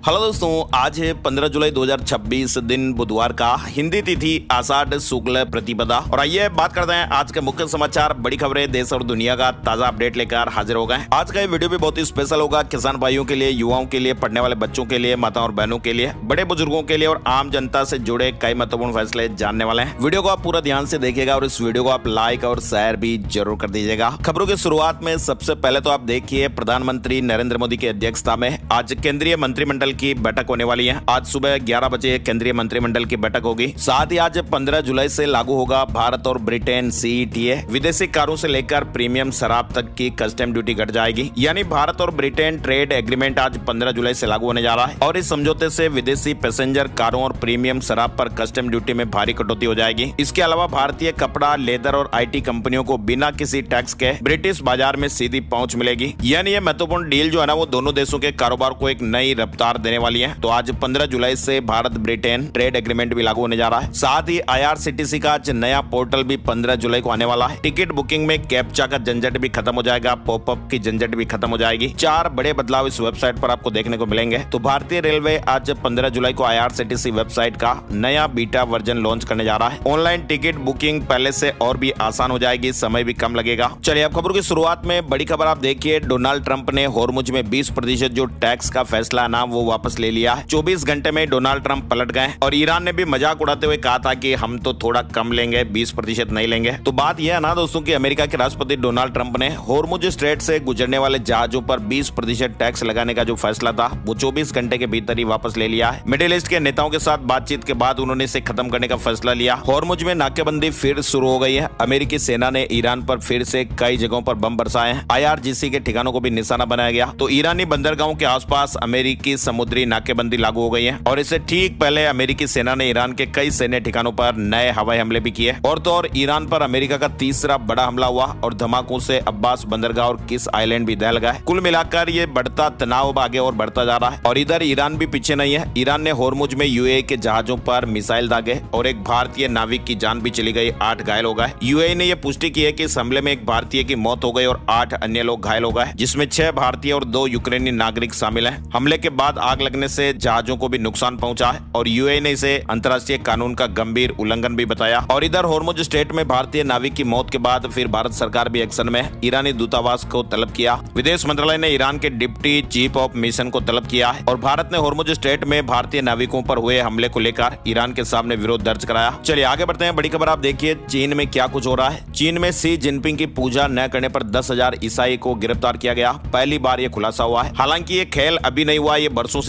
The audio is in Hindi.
हेलो दोस्तों, आज है 15 जुलाई 2026 दिन बुधवार का, हिंदी तिथि आषाढ़ शुक्ल प्रतिपदा। और आइए बात करते हैं आज के मुख्य समाचार, बड़ी खबरें देश और दुनिया का ताजा अपडेट लेकर हाजिर हो गए। आज का ये वीडियो भी बहुत ही स्पेशल होगा, किसान भाइयों के लिए, युवाओं के लिए, पढ़ने वाले बच्चों के लिए, माताओं और बहनों के लिए, बड़े बुजुर्गों के लिए और आम जनता से जुड़े कई महत्वपूर्ण फैसले जानने वाले हैं। वीडियो को आप पूरा ध्यान से देखिएगा और इस वीडियो को आप लाइक और शेयर भी जरूर कर दीजिएगा। खबरों की शुरुआत में सबसे पहले तो आप देखिए, प्रधानमंत्री नरेंद्र मोदी की अध्यक्षता में आज केंद्रीय मंत्रिमंडल की बैठक होने वाली है। आज सुबह 11 बजे केंद्रीय मंत्रिमंडल की बैठक होगी। साथ ही आज 15 जुलाई से लागू होगा भारत और ब्रिटेन सीईटीए। विदेशी कारों से लेकर प्रीमियम शराब तक की कस्टम ड्यूटी घट जाएगी। यानी भारत और ब्रिटेन ट्रेड एग्रीमेंट आज 15 जुलाई से लागू होने जा रहा है और इस समझौते से विदेशी पैसेंजर कारों और प्रीमियम शराब पर कस्टम ड्यूटी में भारी कटौती हो जाएगी। इसके अलावा भारतीय कपड़ा, लेदर और IT कंपनियों को बिना किसी टैक्स के ब्रिटिश बाजार में सीधी पहुंच मिलेगी। यानी ये महत्वपूर्ण डील जो है ना, वो दोनों देशों के कारोबार को एक नई रफ्तार देने वाली है। तो आज 15 जुलाई से भारत ब्रिटेन ट्रेड एग्रीमेंट भी लागू होने जा रहा है। साथ ही IRCTC का आज नया पोर्टल भी 15 जुलाई को आने वाला है। टिकट बुकिंग में कैप्चा का झंझट भी खत्म हो जाएगा, पॉपअप की झंझट भी खत्म हो जाएगी। 4 बड़े बदलाव इस वेबसाइट पर आपको देखने को मिलेंगे। तो भारतीय रेलवे आज 15 जुलाई को IRCTC वेबसाइट का नया बीटा वर्जन लॉन्च करने जा रहा है। ऑनलाइन टिकट बुकिंग पहले से और भी आसान हो जाएगी, समय भी कम लगेगा। चलिए अब खबरों की शुरुआत में बड़ी खबर आप देखिए, डोनाल्ड ट्रंप ने हॉर्मुज में 20% जो टैक्स का फैसला ना वो वापस ले लिया है। 24 घंटे में डोनाल्ड ट्रंप पलट गए और ईरान ने भी मजाक उड़ाते हुए कहा था कि हम तो थोड़ा कम लेंगे, 20% नहीं लेंगे। तो बात यह है ना दोस्तों कि अमेरिका के राष्ट्रपति डोनाल्ड ट्रंप ने हॉर्मुज स्ट्रेट से गुजरने वाले जहाजों पर 20% टैक्स लगाने का जो फैसला था वो 24 घंटे के भीतर ही वापस ले लिया है। मिडिल ईस्ट के नेताओं के साथ बातचीत के बाद उन्होंने इसे खत्म करने का फैसला लिया। हॉर्मुज में नाकेबंदी फिर शुरू हो गई है। अमेरिकी सेना ने ईरान पर फिर से कई जगहों पर बम बरसाए हैं। IRGC के ठिकानों को भी निशाना बनाया गया। तो ईरानी बंदरगाहों के आसपास अमेरिकी समुद्री नाकेबंदी लागू हो गई है और इससे ठीक पहले अमेरिकी सेना ने ईरान के कई सैन्य ठिकानों पर नए हवाई हमले भी किए। और तो और ईरान पर अमेरिका का तीसरा बड़ा हमला हुआ और धमाकों से अब्बास बंदरगाह और किस आइलैंड भी दहल गए। कुल मिलाकर ये बढ़ता तनाव आगे और बढ़ता जा रहा है। और इधर ईरान भी पीछे नहीं है। ईरान ने हॉर्मुज में UAE के जहाजों पर मिसाइल दागे और एक भारतीय नाविक की जान भी चली गई, 8 घायल हो गए। UAE ने यह पुष्टि की है कि इस हमले में एक भारतीय की मौत हो गई और 8 अन्य लोग घायल हो गए, जिसमें 6 भारतीय और 2 यूक्रेनी नागरिक शामिल हैं। हमले के बाद आग लगने से जहाजों को भी नुकसान पहुंचा है और UAE ने इसे अंतर्राष्ट्रीय कानून का गंभीर उल्लंघन भी बताया। और इधर हॉर्मुज स्ट्रेट में भारतीय नाविक की मौत के बाद फिर भारत सरकार भी एक्शन में, ईरानी दूतावास को तलब किया। विदेश मंत्रालय ने ईरान के डिप्टी चीफ ऑफ मिशन को तलब किया है और भारत ने हॉर्मुज स्ट्रेट में भारतीय नाविकों पर हुए हमले को लेकर ईरान के सामने विरोध दर्ज कराया। चलिए आगे बढ़ते हैं, बड़ी खबर आप देखिए, चीन में क्या कुछ हो रहा है। चीन में शी जिनपिंग की पूजा न करने पर 10,000 ईसाई को गिरफ्तार किया गया। पहली बार ये खुलासा हुआ है। हालांकि ये खेल अभी नहीं हुआ, ये बरसों